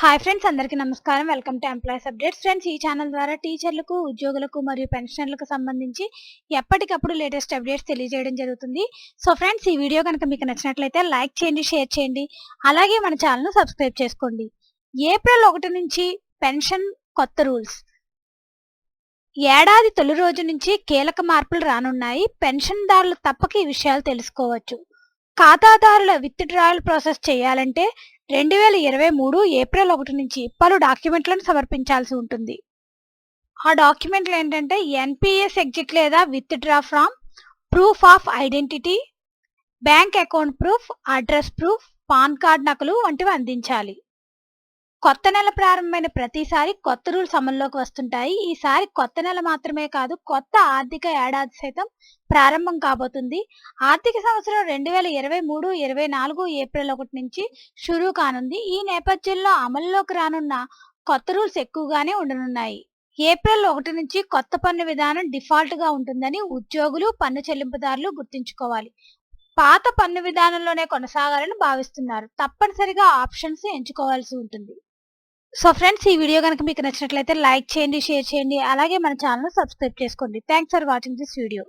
Hi friends, అందరికీ నమస్కారం. Welcome to employees updates. Friends, ఈ ఛానల్ ద్వారా టీచర్లకు, ఉద్యోగులకు మరియు పెన్షనర్లకు సంబంధించి ఎప్పటికప్పుడు లేటెస్ట్ అప్డేట్స్ తెలియజేయడం జరుగుతుంది. సో ఫ్రెండ్స్, ఈ వీడియో కనుక మీకు నచ్చినట్లయితే లైక్ చేయండి, షేర్ చేయండి. అలాగే మన ఛానల్ను సబ్స్క్రైబ్ చేసుకోండి. ఏప్రిల్ 1 నుంచి పెన్షన్ కొత్త రూల్స్. ఏడాది తొలి రోజు నుంచి కీలక మార్పులు రానున్నాయి. పెన్షన్దారులు తప్పక ఈ విషయాలు తెలుసుకోవచ్చు. ఖాతాదారుల విత్ డ్రాయల్ ప్రాసెస్ చేయాలంటే 2023 ఏప్రిల్ 1 నుంచి పలు డాక్యుమెంట్లను సమర్పించాల్సి ఉంటుంది. ఆ డాక్యుమెంట్లు ఏంటంటే ఎన్పిఎస్ ఎగ్జిట్ లేదా with draw from, proof of identity, bank account proof, address proof, pan card నకలు వంటివి అందించాలి. కొత్త నెల ప్రారంభమైన ప్రతిసారి కొత్త రూల్స్ అమల్లోకి వస్తుంటాయి. ఈసారి కొత్త నెల మాత్రమే కాదు, కొత్త ఆర్థిక ఏడాది సైతం ప్రారంభం కాబోతుంది. ఆర్థిక సంవత్సరం 2023-24 ఏప్రిల్ 1 నుంచి షురూ కానుంది. ఈ నేపథ్యంలో అమల్లోకి రానున్న కొత్త రూల్స్ ఎక్కువగానే ఉండనున్నాయి. ఏప్రిల్ 1 నుంచి కొత్త పన్ను విధానం డిఫాల్ట్గా ఉంటుందని ఉద్యోగులు, పన్ను చెల్లింపుదారులు గుర్తుంచుకోవాలి. పాత పన్ను విధానంలోనే కొనసాగాలని భావిస్తున్నారు. తప్పనిసరిగా ఆప్షన్స్ ఎంచుకోవాల్సి ఉంటుంది. సో ఫ్రెండ్స్, ఈ వీడియో కనుక మీకు నచ్చినట్లయితే లైక్ చేయండి, షేర్ చేయండి. అలాగే మన ఛానల్ సబ్స్క్రైబ్ చేసుకోండి. Thanks for watching this video.